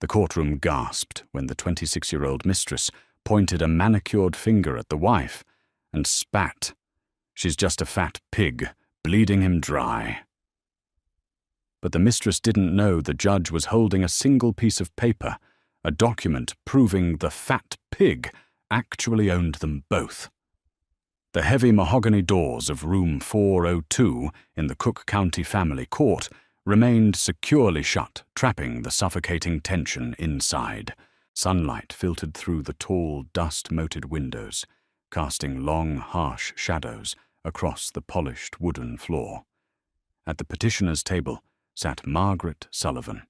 The courtroom gasped when the 26-year-old mistress pointed a manicured finger at the wife and spat. "She's just a fat pig, bleeding him dry." But the mistress didn't know the judge was holding a single piece of paper, a document proving the fat pig actually owned them both. The heavy mahogany doors of room 402 in the Cook County Family Court remained securely shut, trapping the suffocating tension inside. Sunlight filtered through the tall, dust-moated windows, casting long, harsh shadows across the polished wooden floor. At the petitioner's table sat Margaret Sullivan.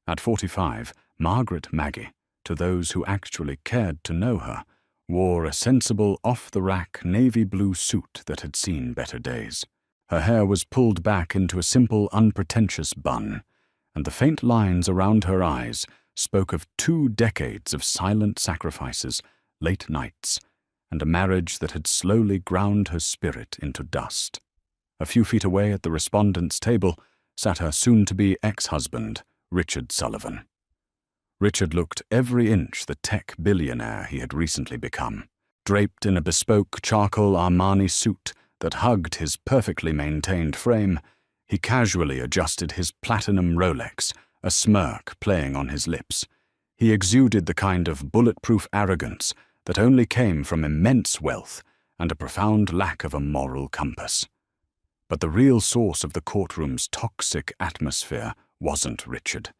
At 45, Margaret Maggie, to those who actually cared to know her, wore a sensible, off-the-rack navy blue suit that had seen better days. Her hair was pulled back into a simple, unpretentious bun, and the faint lines around her eyes spoke of 2 decades of silent sacrifices, late nights, and a marriage that had slowly ground her spirit into dust. A few feet away at the respondent's table sat her soon-to-be ex-husband, Richard Sullivan. Richard looked every inch the tech billionaire he had recently become. Draped in a bespoke charcoal Armani suit that hugged his perfectly maintained frame, he casually adjusted his platinum Rolex, a smirk playing on his lips. He exuded the kind of bulletproof arrogance that only came from immense wealth and a profound lack of a moral compass. But the real source of the courtroom's toxic atmosphere wasn't Richard.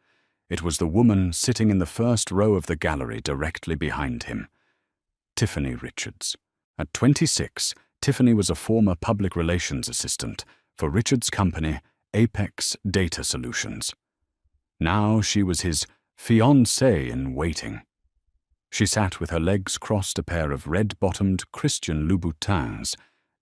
It was the woman sitting in the first row of the gallery directly behind him, Tiffany Richards. At 26, Tiffany was a former public relations assistant for Richard's company, Apex Data Solutions. Now she was his fiancée-in-waiting. She sat with her legs crossed, a pair of red-bottomed Christian Louboutins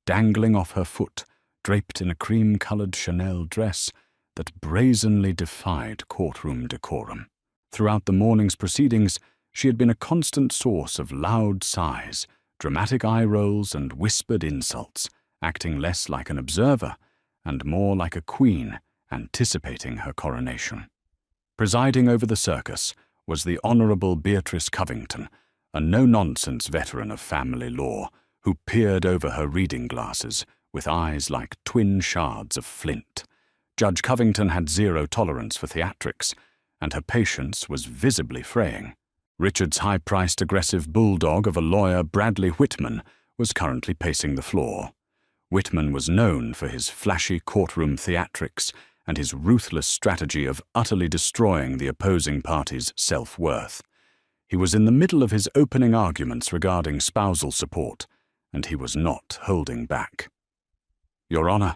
dangling off her foot, draped in a cream-colored Chanel dress that brazenly defied courtroom decorum. Throughout the morning's proceedings, she had been a constant source of loud sighs, dramatic eye rolls, and whispered insults, acting less like an observer and more like a queen anticipating her coronation. Presiding over the circus was the Honorable Beatrice Covington, a no-nonsense veteran of family law who peered over her reading glasses with eyes like twin shards of flint. Judge Covington had zero tolerance for theatrics, and her patience was visibly fraying. Richard's high-priced aggressive bulldog of a lawyer, Bradley Whitman, was currently pacing the floor. Whitman was known for his flashy courtroom theatrics and his ruthless strategy of utterly destroying the opposing party's self-worth. He was in the middle of his opening arguments regarding spousal support, and he was not holding back. "Your Honor,"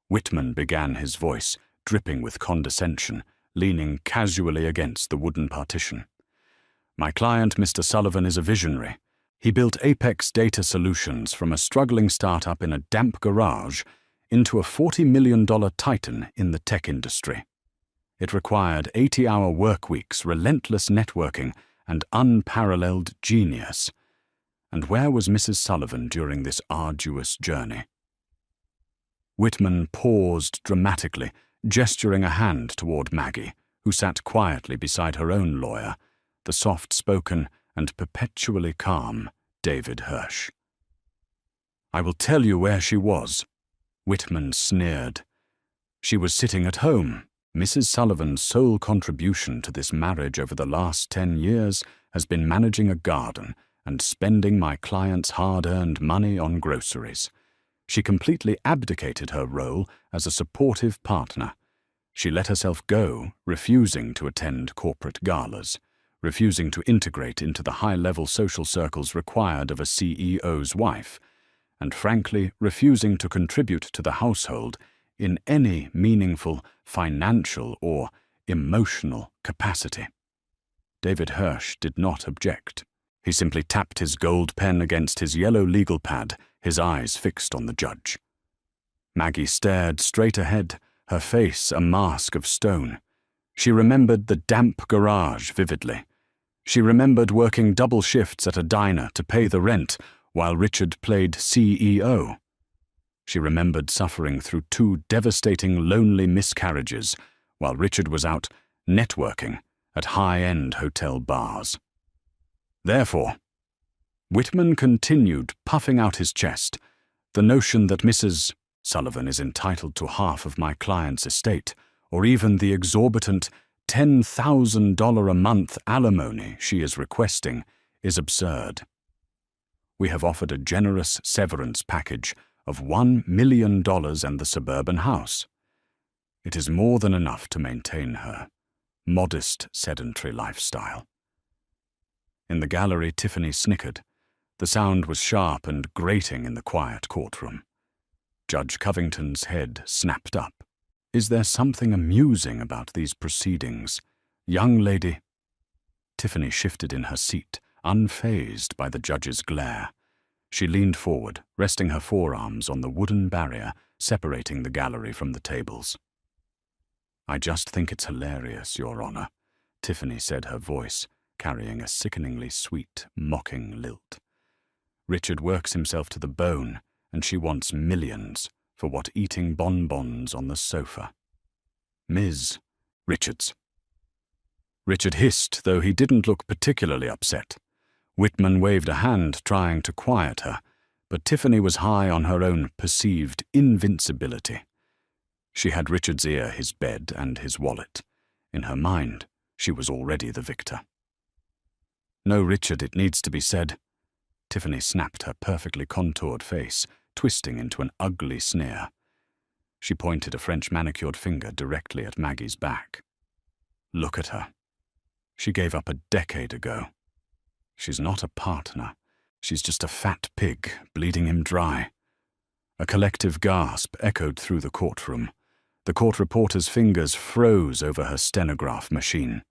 Whitman began, his voice dripping with condescension, leaning casually against the wooden partition. "My client, Mr. Sullivan, is a visionary. He built Apex Data Solutions from a struggling startup in a damp garage into a $40 million titan in the tech industry. It required 80-hour work weeks, relentless networking, and unparalleled genius. And where was Mrs. Sullivan during this arduous journey?" Whitman paused dramatically, gesturing a hand toward Maggie, who sat quietly beside her own lawyer, the soft-spoken and perpetually calm David Hirsch. "I will tell you where she was," Whitman sneered. "She was sitting at home. Mrs. Sullivan's sole contribution to this marriage over the last 10 years has been managing a garden and spending my client's hard-earned money on groceries. She completely abdicated her role as a supportive partner. She let herself go, refusing to attend corporate galas, refusing to integrate into the high-level social circles required of a CEO's wife, and frankly refusing to contribute to the household in any meaningful financial or emotional capacity." David Hirsch did not object. He simply tapped his gold pen against his yellow legal pad, his eyes fixed on the judge. Maggie stared straight ahead, her face a mask of stone. She remembered the damp garage vividly. She remembered working double shifts at a diner to pay the rent while Richard played CEO. She remembered suffering through 2 devastating lonely miscarriages while Richard was out networking at high-end hotel bars. Therefore, Whitman continued puffing out his chest, the notion that Mrs. Sullivan is entitled to half of my client's estate, or even the exorbitant $10,000 a month alimony she is requesting, is absurd. We have offered a generous severance package of $1 million and the suburban house. It is more than enough to maintain her modest, sedentary lifestyle. In the gallery, Tiffany snickered. The sound was sharp and grating in the quiet courtroom. Judge Covington's head snapped up. Is there something amusing about these proceedings? Young lady. Tiffany shifted in her seat, unfazed by the judge's glare. She leaned forward, resting her forearms on the wooden barrier separating the gallery from the tables. I just think it's hilarious, Your Honor, Tiffany said, her voice carrying a sickeningly sweet, mocking lilt. Richard works himself to the bone, and she wants millions for what, eating bonbons on the sofa. Ms. Richards. Richard hissed, though he didn't look particularly upset. Whitman waved a hand, trying to quiet her, but Tiffany was high on her own perceived invincibility. She had Richard's ear, his bed, and his wallet. In her mind, she was already the victor. No, Richard, it needs to be said. Tiffany snapped, her perfectly contoured face twisting into an ugly sneer. She pointed a French manicured finger directly at Maggie's back. Look at her. She gave up a decade ago. She's not a partner. She's just a fat pig, bleeding him dry. A collective gasp echoed through the courtroom. The court reporter's fingers froze over her stenograph machine.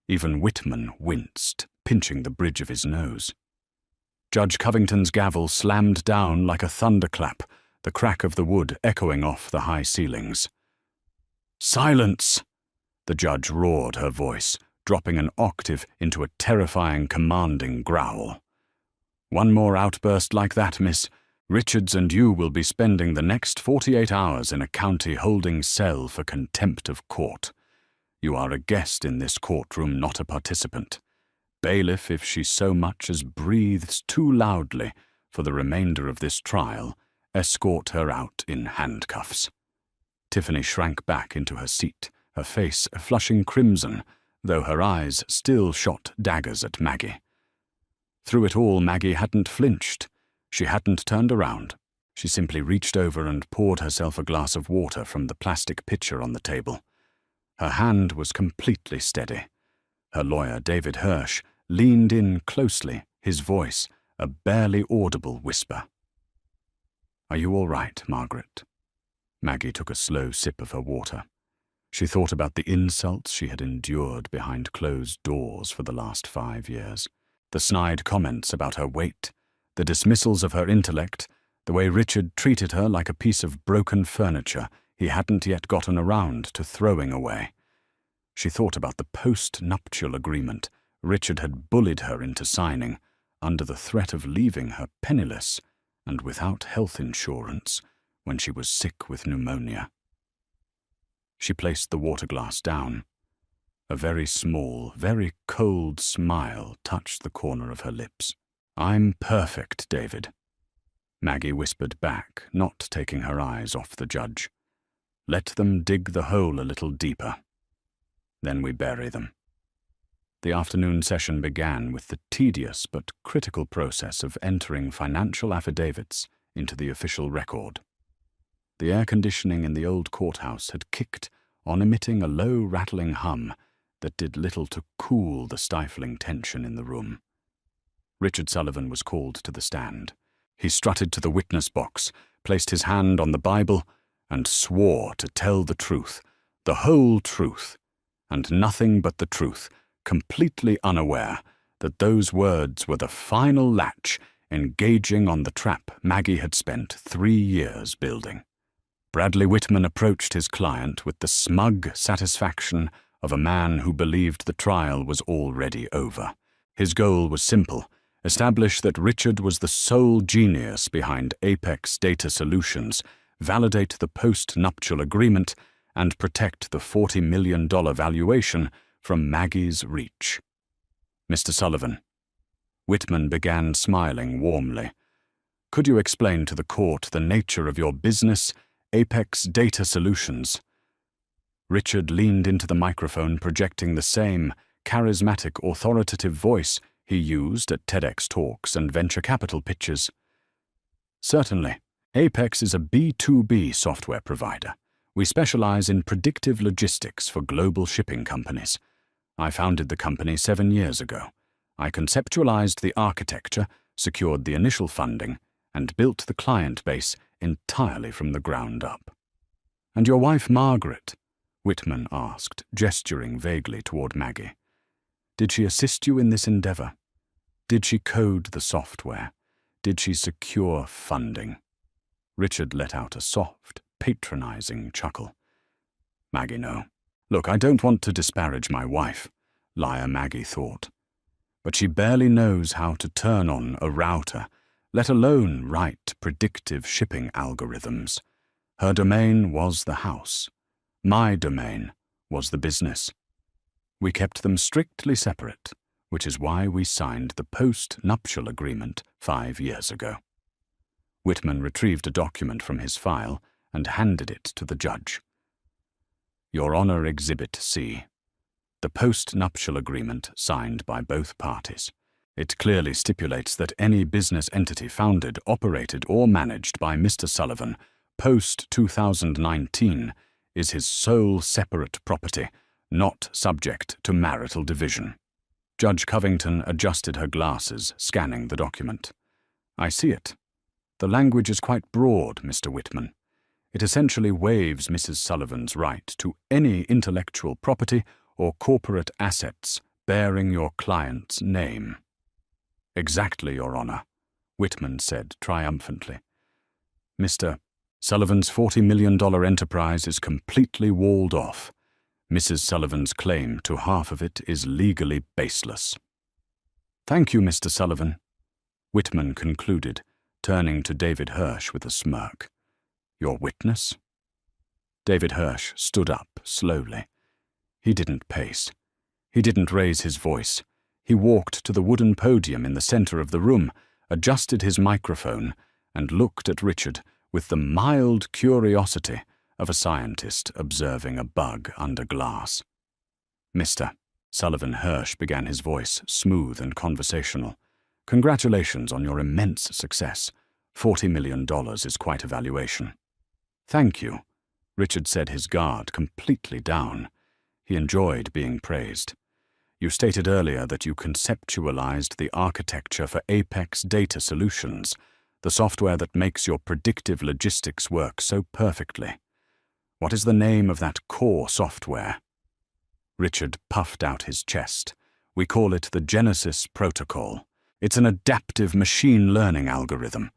Even Whitman winced, pinching the bridge of his nose. Judge Covington's gavel slammed down like a thunderclap, the crack of the wood echoing off the high ceilings. Silence! The judge roared, her voice dropping an octave into a terrifying, commanding growl. One more outburst like that, Miss Richards, and you will be spending the next 48 hours in a county holding cell for contempt of court. You are a guest in this courtroom, not a participant. Bailiff, if she so much as breathes too loudly for the remainder of this trial, escort her out in handcuffs. Tiffany shrank back into her seat, her face flushing crimson, though her eyes still shot daggers at Maggie. Through it all, Maggie hadn't flinched. She hadn't turned around. She simply reached over and poured herself a glass of water from the plastic pitcher on the table. Her hand was completely steady. Her lawyer, David Hirsch, leaned in closely, his voice a barely audible whisper. Are you all right, Margaret? Maggie took a slow sip of her water. She thought about the insults she had endured behind closed doors for the last 5 years. The snide comments about her weight, the dismissals of her intellect, the way Richard treated her like a piece of broken furniture he hadn't yet gotten around to throwing away. She thought about the post-nuptial agreement Richard had bullied her into signing, under the threat of leaving her penniless and without health insurance when she was sick with pneumonia. She placed the water glass down. A very small, very cold smile touched the corner of her lips. I'm perfect, David. Maggie whispered back, not taking her eyes off the judge. Let them dig the hole a little deeper. Then we bury them. The afternoon session began with the tedious but critical process of entering financial affidavits into the official record. The air conditioning in the old courthouse had kicked on, emitting a low rattling hum that did little to cool the stifling tension in the room. Richard Sullivan was called to the stand. He strutted to the witness box, placed his hand on the Bible, and swore to tell the truth, the whole truth, and nothing but the truth, completely unaware that those words were the final latch engaging on the trap Maggie had spent 3 years building. Bradley Whitman approached his client with the smug satisfaction of a man who believed the trial was already over. His goal was simple: establish that Richard was the sole genius behind Apex Data Solutions, validate the post-nuptial agreement, and protect the $40 million valuation from Maggie's reach. Mr. Sullivan. Whitman began smiling warmly. Could you explain to the court the nature of your business, Apex Data Solutions? Richard leaned into the microphone, projecting the same charismatic, authoritative voice he used at TEDx talks and venture capital pitches. Certainly. Apex is a B2B software provider. We specialize in predictive logistics for global shipping companies. I founded the company 7 years ago. I conceptualized the architecture, secured the initial funding, and built the client base entirely from the ground up. And your wife, Margaret? Whitman asked, gesturing vaguely toward Maggie. Did she assist you in this endeavor? Did she code the software? Did she secure funding? Richard let out a soft, patronizing chuckle. Maggie, no. Look, I don't want to disparage my wife, liar Maggie thought. But she barely knows how to turn on a router, let alone write predictive shipping algorithms. Her domain was the house. My domain was the business. We kept them strictly separate, which is why we signed the post-nuptial agreement 5 years ago. Whitman retrieved a document from his file and handed it to the judge. Your Honor, Exhibit C. The post-nuptial agreement signed by both parties. It clearly stipulates that any business entity founded, operated, or managed by Mr. Sullivan post-2019 is his sole separate property, not subject to marital division. Judge Covington adjusted her glasses, scanning the document. I see it. The language is quite broad, Mr. Whitman. It essentially waives Mrs. Sullivan's right to any intellectual property or corporate assets bearing your client's name. Exactly, Your Honor, Whitman said triumphantly. Mr. Sullivan's $40 million enterprise is completely walled off. Mrs. Sullivan's claim to half of it is legally baseless. Thank you, Mr. Sullivan, Whitman concluded, turning to David Hirsch with a smirk. Your witness? David Hirsch stood up slowly. He didn't pace. He didn't raise his voice. He walked to the wooden podium in the center of the room, adjusted his microphone, and looked at Richard with the mild curiosity of a scientist observing a bug under glass. Mr. Sullivan Hirsch began, his voice smooth and conversational. Congratulations on your immense success. $40 million is quite a valuation. Thank you, Richard said, his guard completely down. He enjoyed being praised. You stated earlier that you conceptualized the architecture for Apex Data Solutions, the software that makes your predictive logistics work so perfectly. What is the name of that core software? Richard puffed out his chest. We call it the Genesis Protocol. It's an adaptive machine learning algorithm.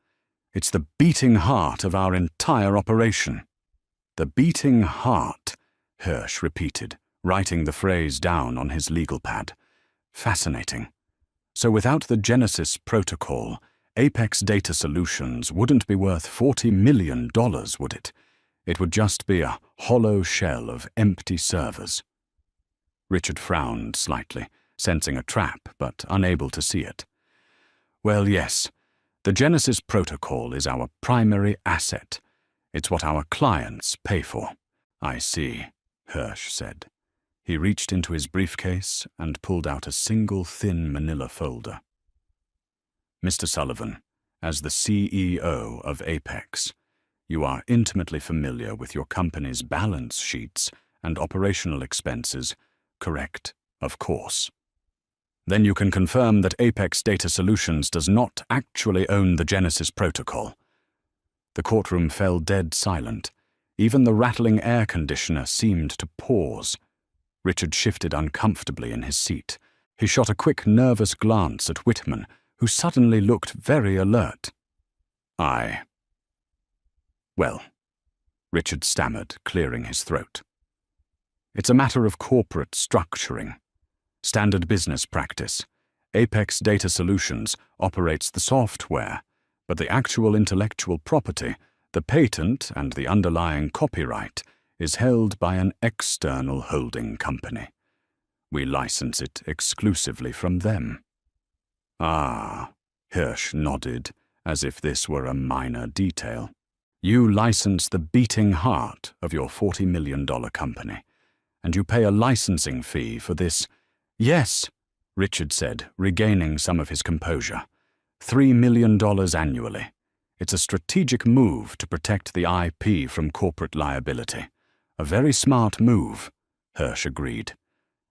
It's the beating heart of our entire operation. The beating heart, Hirsch repeated, writing the phrase down on his legal pad. Fascinating. So without the Genesis Protocol, Apex Data Solutions wouldn't be worth $40 million, would it? It would just be a hollow shell of empty servers. Richard frowned slightly, sensing a trap, but unable to see it. Well, yes, the Genesis Protocol is our primary asset. It's what our clients pay for. I see, Hirsch said. He reached into his briefcase and pulled out a single thin manila folder. Mr. Sullivan, as the CEO of Apex, you are intimately familiar with your company's balance sheets and operational expenses, correct? Of course. Then you can confirm that Apex Data Solutions does not actually own the Genesis Protocol. The courtroom fell dead silent. Even the rattling air conditioner seemed to pause. Richard shifted uncomfortably in his seat. He shot a quick, nervous glance at Whitman, who suddenly looked very alert. Well, Richard stammered, clearing his throat. It's a matter of corporate structuring. Standard business practice. Apex Data Solutions operates the software, but the actual intellectual property, the patent and the underlying copyright, is held by an external holding company. We license it exclusively from them. Ah, Hirsch nodded, as if this were a minor detail. You license the beating heart of your $40 million company, and you pay a licensing fee for this. Yes, Richard said, regaining some of his composure. $3 million annually. It's a strategic move to protect the IP from corporate liability. A very smart move, Hirsch agreed.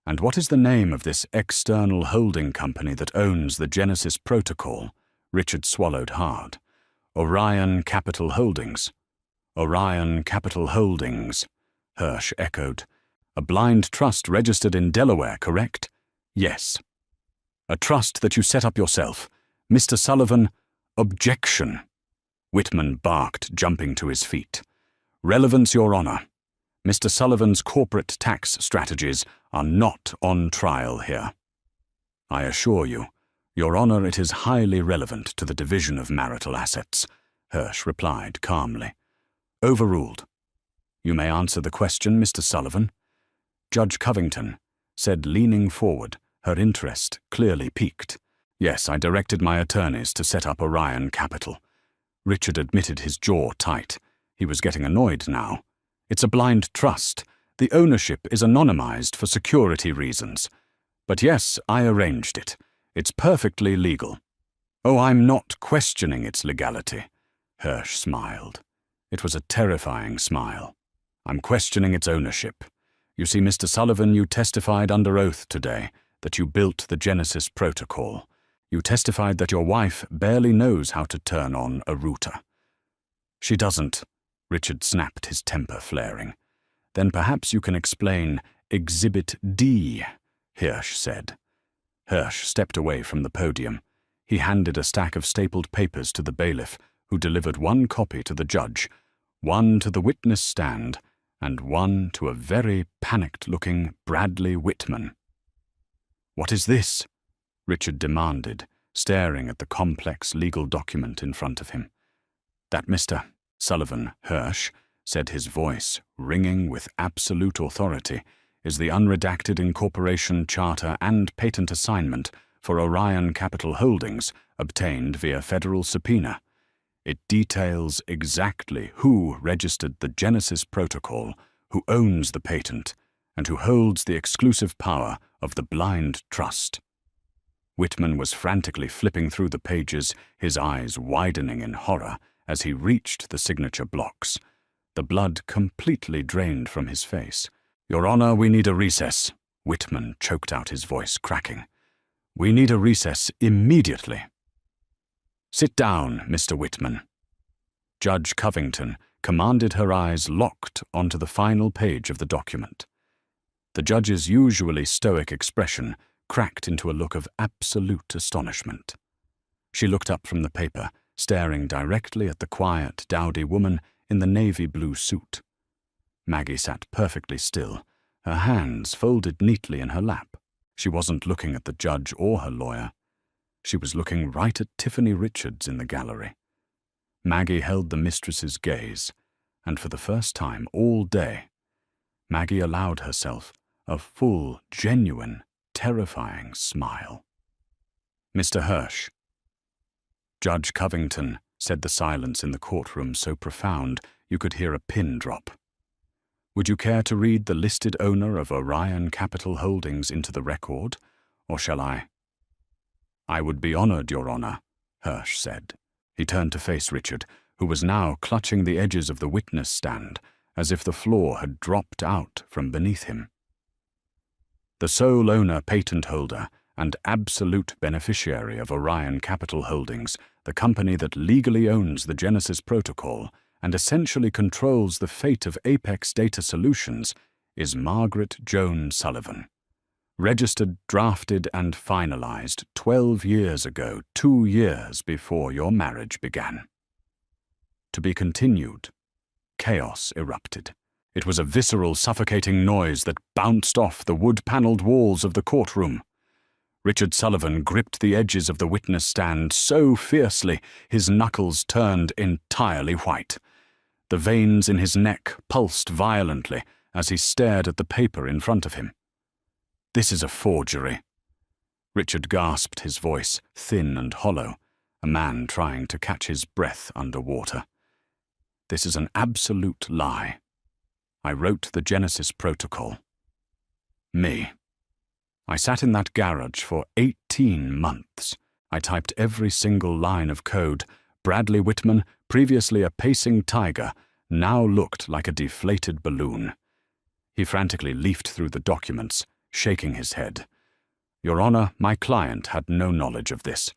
And what is the name of this external holding company that owns the Genesis Protocol? Richard swallowed hard. Orion Capital Holdings. Orion Capital Holdings, Hirsch echoed. A blind trust registered in Delaware, correct? Yes. A trust that you set up yourself. Mr. Sullivan, objection. Whitman barked, jumping to his feet. Relevance, Your Honor. Mr. Sullivan's corporate tax strategies are not on trial here. I assure you, Your Honor, it is highly relevant to the division of marital assets, Hirsch replied calmly. Overruled. You may answer the question, Mr. Sullivan. Judge Covington said, leaning forward, her interest clearly piqued. Yes, I directed my attorneys to set up Orion Capital. Richard admitted, his jaw tight. He was getting annoyed now. It's a blind trust. The ownership is anonymized for security reasons. But yes, I arranged it. It's perfectly legal. Oh, I'm not questioning its legality. Hirsch smiled. It was a terrifying smile. I'm questioning its ownership. You see, Mr. Sullivan, you testified under oath today that you built the Genesis Protocol. You testified that your wife barely knows how to turn on a router. She doesn't, Richard snapped, his temper flaring. Then perhaps you can explain Exhibit D, Hirsch said. Hirsch stepped away from the podium. He handed a stack of stapled papers to the bailiff, who delivered one copy to the judge, one to the witness stand, and one to a very panicked-looking Bradley Whitman. What is this? Richard demanded, staring at the complex legal document in front of him. That Mr. Sullivan, Hirsch, said, his voice ringing with absolute authority, is the unredacted incorporation charter and patent assignment for Orion Capital Holdings obtained via federal subpoena. It details exactly who registered the Genesis Protocol, who owns the patent, and who holds the exclusive power of the blind trust. Whitman was frantically flipping through the pages, his eyes widening in horror as he reached the signature blocks. The blood completely drained from his face. Your Honor, we need a recess. Whitman choked out, his voice cracking. We need a recess immediately. Sit down, Mr. Whitman. Judge Covington commanded, her eyes locked onto the final page of the document. The judge's usually stoic expression cracked into a look of absolute astonishment. She looked up from the paper, staring directly at the quiet, dowdy woman in the navy blue suit. Maggie sat perfectly still, her hands folded neatly in her lap. She wasn't looking at the judge or her lawyer. She was looking right at Tiffany Richards in the gallery. Maggie held the mistress's gaze, and for the first time all day, Maggie allowed herself a full, genuine, terrifying smile. Mr. Hirsch. Judge Covington said, the silence in the courtroom so profound you could hear a pin drop. Would you care to read the listed owner of Orion Capital Holdings into the record, or shall I? I would be honored, Your Honor, Hirsch said. He turned to face Richard, who was now clutching the edges of the witness stand, as if the floor had dropped out from beneath him. The sole owner, patent holder, and absolute beneficiary of Orion Capital Holdings, the company that legally owns the Genesis Protocol and essentially controls the fate of Apex Data Solutions, is Margaret Joan Sullivan. Registered, drafted, and finalized 12 years ago, 2 years before your marriage began. To be continued. Chaos erupted. It was a visceral, suffocating noise that bounced off the wood-paneled walls of the courtroom. Richard Sullivan gripped the edges of the witness stand so fiercely his knuckles turned entirely white. The veins in his neck pulsed violently as he stared at the paper in front of him. This is a forgery. Richard gasped, his voice thin and hollow, a man trying to catch his breath underwater. This is an absolute lie. I wrote the Genesis protocol. Me. I sat in that garage for 18 months. I typed every single line of code. Bradley Whitman, previously a pacing tiger, now looked like a deflated balloon. He frantically leafed through the documents, shaking his head. Your Honor, my client had no knowledge of this.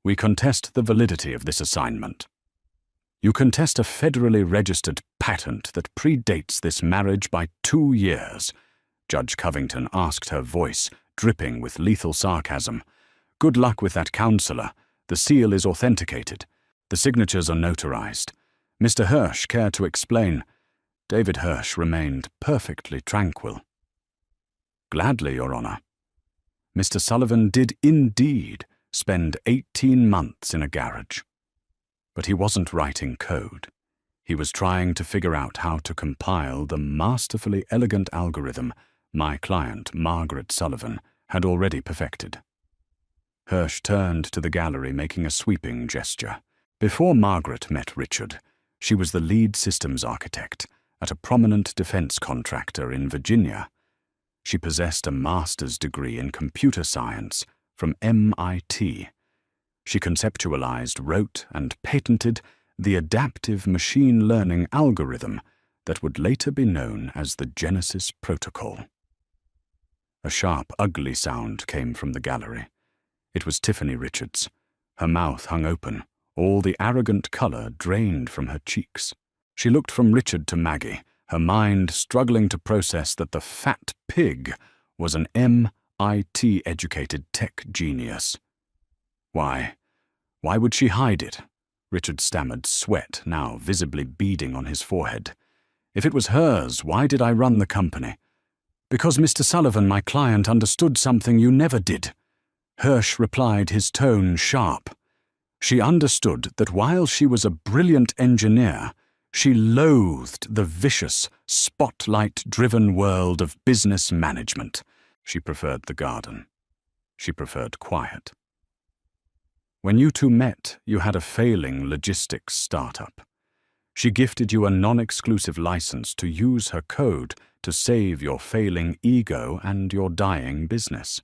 We contest the validity of this assignment. You contest a federally registered patent that predates this marriage by 2 years. Judge Covington asked, her voice dripping with lethal sarcasm. Good luck with that counselor. The seal is authenticated. The signatures are notarized. Mr. Hirsch care to explain? David Hirsch remained perfectly tranquil. Gladly, Your Honor. Mr. Sullivan did indeed spend 18 months in a garage. But he wasn't writing code. He was trying to figure out how to compile the masterfully elegant algorithm my client, Margaret Sullivan, had already perfected. Hirsch turned to the gallery, making a sweeping gesture. Before Margaret met Richard, she was the lead systems architect at a prominent defense contractor in Virginia. She possessed a master's degree in computer science from MIT. She conceptualized, wrote, and patented the adaptive machine learning algorithm that would later be known as the Genesis protocol. A sharp, ugly sound came from the gallery. It was Tiffany Richards. Her mouth hung open, all the arrogant color drained from her cheeks. She looked from Richard to Maggie, her mind struggling to process that the fat pig was an MIT-educated tech genius. Why would she hide it? Richard stammered, sweat now visibly beading on his forehead. If it was hers, why did I run the company? Because Mr. Sullivan, my client, understood something you never did. Hirsch replied, his tone sharp. She understood that while she was a brilliant engineer, she loathed the vicious, spotlight-driven world of business management. She preferred the garden. She preferred quiet. When you two met, you had a failing logistics startup. She gifted you a non-exclusive license to use her code to save your failing ego and your dying business.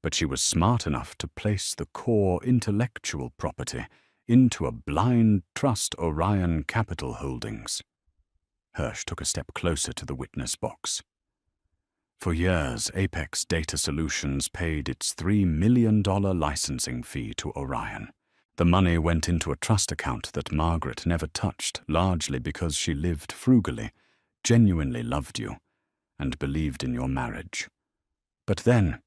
But she was smart enough to place the core intellectual property into a blind trust Orion Capital Holdings. Hirsch took a step closer to the witness box. For years, Apex Data Solutions paid its $3 million licensing fee to Orion. The money went into a trust account that Margaret never touched, largely because she lived frugally, genuinely loved you, and believed in your marriage. But then,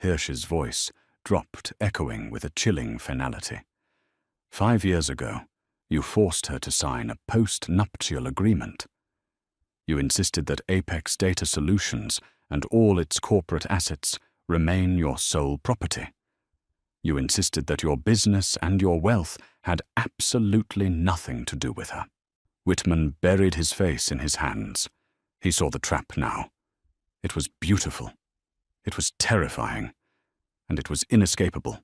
Hirsch's voice dropped, echoing with a chilling finality. 5 years ago, you forced her to sign a post-nuptial agreement. You insisted that Apex Data Solutions and all its corporate assets remain your sole property. You insisted that your business and your wealth had absolutely nothing to do with her. Whitman buried his face in his hands. He saw the trap now. It was beautiful. It was terrifying. And it was inescapable.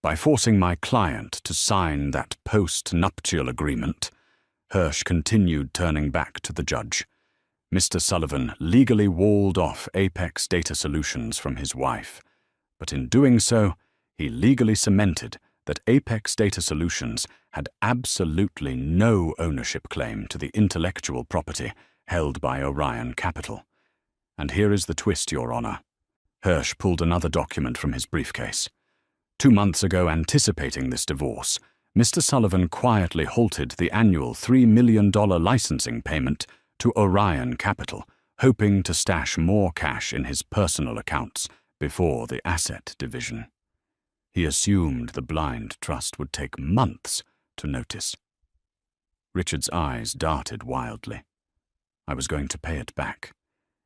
By forcing my client to sign that post-nuptial agreement, Hirsch continued, turning back to the judge. Mr. Sullivan legally walled off Apex Data Solutions from his wife, but in doing so, he legally cemented that Apex Data Solutions had absolutely no ownership claim to the intellectual property held by Orion Capital. And here is the twist, Your Honor. Hirsch pulled another document from his briefcase. 2 months ago, anticipating this divorce, Mr. Sullivan quietly halted the annual $3 million licensing payment to Orion Capital, hoping to stash more cash in his personal accounts before the asset division. He assumed the blind trust would take months to notice. Richard's eyes darted wildly. I was going to pay it back.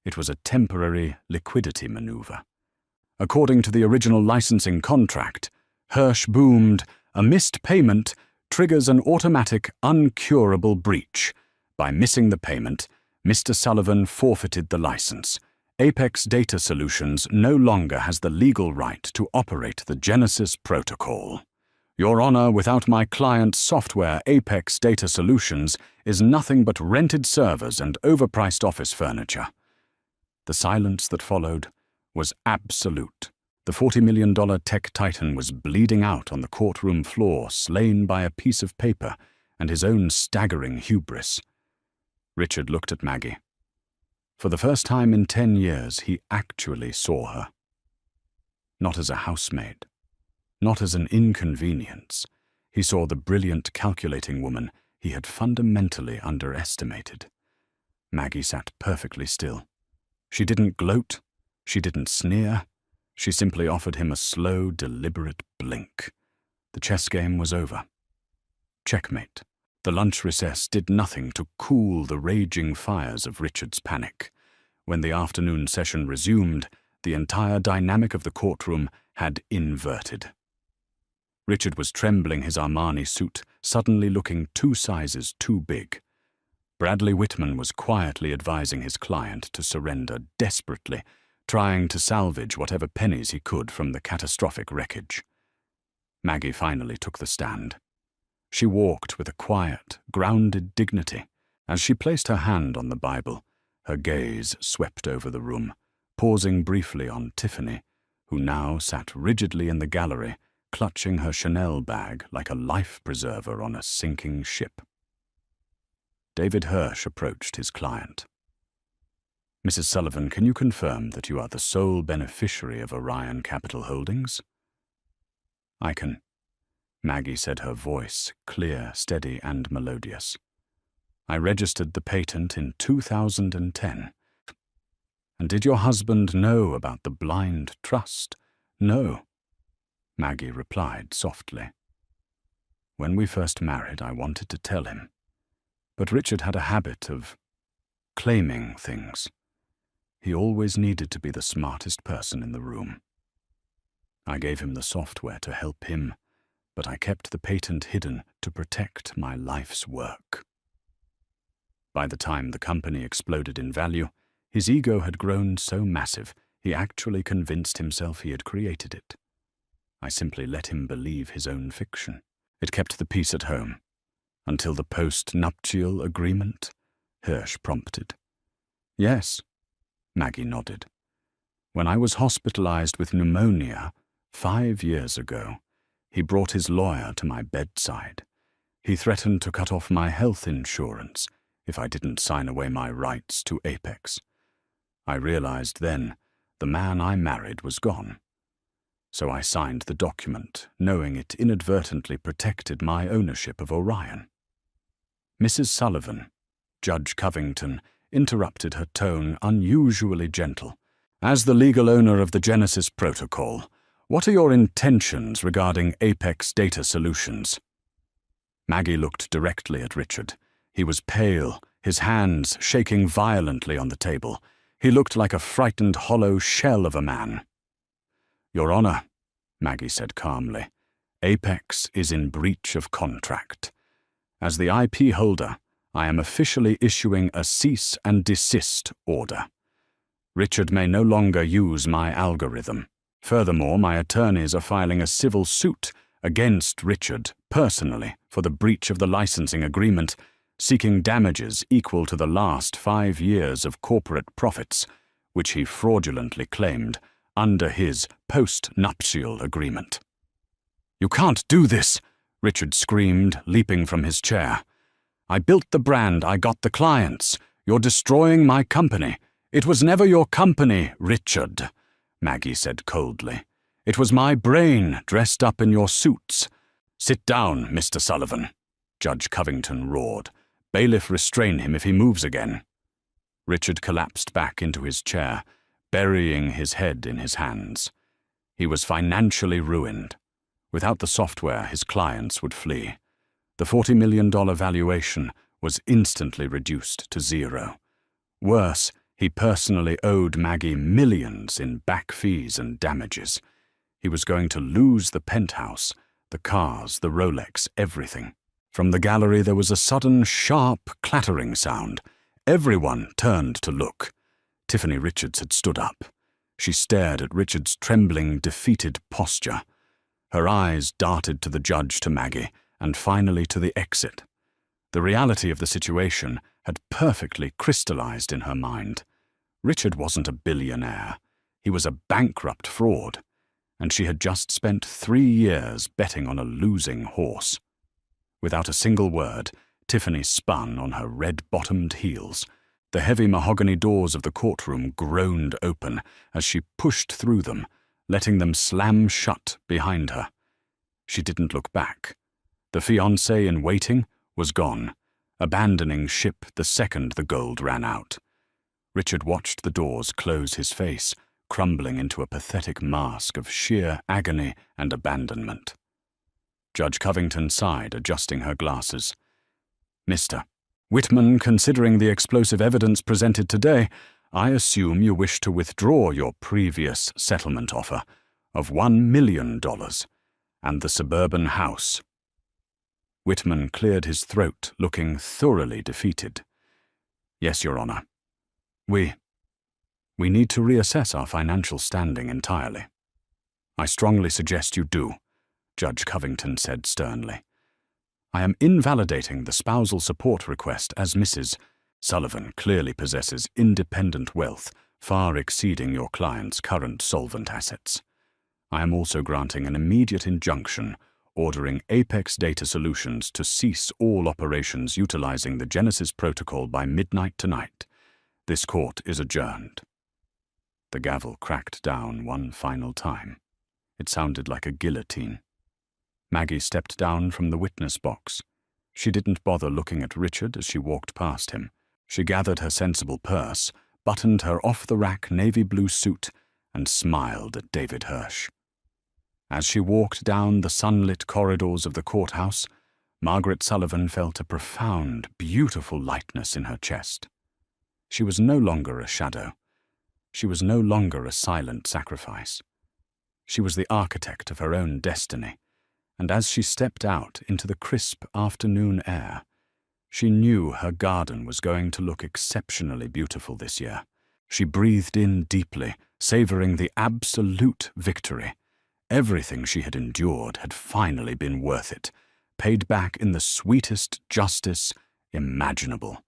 It was a temporary liquidity maneuver. According to the original licensing contract, Hirsch boomed, "A missed payment triggers an automatic, uncurable breach. By missing the payment, Mr. Sullivan forfeited the license. Apex Data Solutions no longer has the legal right to operate the Genesis protocol. Your Honor, without my client's software, Apex Data Solutions is nothing but rented servers and overpriced office furniture. The silence that followed was absolute. The $40 million tech titan was bleeding out on the courtroom floor, slain by a piece of paper and his own staggering hubris. Richard looked at Maggie. For the first time in 10 years, he actually saw her. Not as a housemaid, not as an inconvenience. He saw the brilliant, calculating woman he had fundamentally underestimated. Maggie sat perfectly still. She didn't gloat, she didn't sneer, she simply offered him a slow, deliberate blink. The chess game was over. Checkmate. The lunch recess did nothing to cool the raging fires of Richard's panic. When the afternoon session resumed, the entire dynamic of the courtroom had inverted. Richard was trembling his Armani suit, suddenly looking 2 sizes too big. Bradley Whitman was quietly advising his client to surrender desperately, trying to salvage whatever pennies he could from the catastrophic wreckage. Maggie finally took the stand. She walked with a quiet, grounded dignity. As she placed her hand on the Bible, her gaze swept over the room, pausing briefly on Tiffany, who now sat rigidly in the gallery, clutching her Chanel bag like a life-preserver on a sinking ship. David Hirsch approached his client. Mrs. Sullivan, can you confirm that you are the sole beneficiary of Orion Capital Holdings? I can. Maggie said, her voice clear, steady, and melodious. I registered the patent in 2010. And did your husband know about the blind trust? No, Maggie replied softly. When we first married, I wanted to tell him. But Richard had a habit of claiming things. He always needed to be the smartest person in the room. I gave him the software to help him, but I kept the patent hidden to protect my life's work. By the time the company exploded in value, his ego had grown so massive he actually convinced himself he had created it. I simply let him believe his own fiction. It kept the peace at home. Until the post-nuptial agreement, Hirsch prompted. Yes, Maggie nodded. When I was hospitalized with pneumonia 5 years ago, he brought his lawyer to my bedside. He threatened to cut off my health insurance if I didn't sign away my rights to Apex. I realized then the man I married was gone. So I signed the document, knowing it inadvertently protected my ownership of Orion. Mrs. Sullivan, Judge Covington, interrupted, her tone unusually gentle. As the legal owner of the Genesis Protocol, what are your intentions regarding Apex Data Solutions? Maggie looked directly at Richard. He was pale, his hands shaking violently on the table. He looked like a frightened, hollow shell of a man. Your Honor, Maggie said calmly, Apex is in breach of contract. As the IP holder, I am officially issuing a cease and desist order. Richard may no longer use my algorithm. Furthermore, my attorneys are filing a civil suit against Richard personally for the breach of the licensing agreement, seeking damages equal to the last 5 years of corporate profits, which he fraudulently claimed under his post-nuptial agreement. You can't do this, Richard screamed, leaping from his chair. I built the brand, I got the clients. You're destroying my company. It was never your company, Richard, Maggie said coldly. It was my brain dressed up in your suits. Sit down, Mr. Sullivan, Judge Covington roared. Bailiff, restrain him if he moves again. Richard collapsed back into his chair, burying his head in his hands. He was financially ruined. Without the software, his clients would flee. The $40 million valuation was instantly reduced to zero. Worse, he personally owed Maggie millions in back fees and damages. He was going to lose the penthouse, the cars, the Rolex, everything. From the gallery there was a sudden, sharp, clattering sound. Everyone turned to look. Tiffany Richards had stood up. She stared at Richard's trembling, defeated posture. Her eyes darted to the judge, to Maggie, and finally to the exit. The reality of the situation had perfectly crystallized in her mind. Richard wasn't a billionaire. He was a bankrupt fraud, and she had just spent 3 years betting on a losing horse. Without a single word, Tiffany spun on her red-bottomed heels. The heavy mahogany doors of the courtroom groaned open as she pushed through them, letting them slam shut behind her. She didn't look back. The fiancé in waiting was gone, abandoning ship the second the gold ran out. Richard watched the doors close his face, crumbling into a pathetic mask of sheer agony and abandonment. Judge Covington sighed, adjusting her glasses. "Mr. Whitman, considering the explosive evidence presented today, I assume you wish to withdraw your previous settlement offer of $1 million and the suburban house." Whitman cleared his throat, looking thoroughly defeated. "Yes, Your Honor. We need to reassess our financial standing entirely." "I strongly suggest you do," Judge Covington said sternly. "I am invalidating the spousal support request as Mrs. Sullivan clearly possesses independent wealth far exceeding your client's current solvent assets. I am also granting an immediate injunction ordering Apex Data Solutions to cease all operations utilizing the Genesis protocol by midnight tonight. This court is adjourned." The gavel cracked down one final time. It sounded like a guillotine. Maggie stepped down from the witness box. She didn't bother looking at Richard as she walked past him. She gathered her sensible purse, buttoned her off-the-rack navy blue suit, and smiled at David Hirsch. As she walked down the sunlit corridors of the courthouse, Margaret Sullivan felt a profound, beautiful lightness in her chest. She was no longer a shadow. She was no longer a silent sacrifice. She was the architect of her own destiny, and as she stepped out into the crisp afternoon air, she knew her garden was going to look exceptionally beautiful this year. She breathed in deeply, savoring the absolute victory. Everything she had endured had finally been worth it, paid back in the sweetest justice imaginable.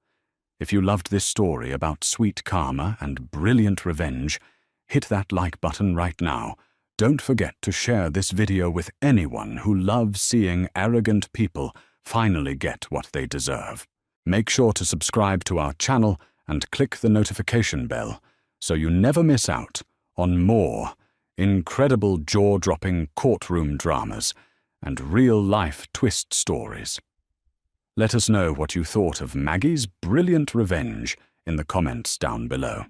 If you loved this story about sweet karma and brilliant revenge, hit that like button right now. Don't forget to share this video with anyone who loves seeing arrogant people finally get what they deserve. Make sure to subscribe to our channel and click the notification bell so you never miss out on more incredible jaw-dropping courtroom dramas and real-life twist stories. Let us know what you thought of Maggie's brilliant revenge in the comments down below.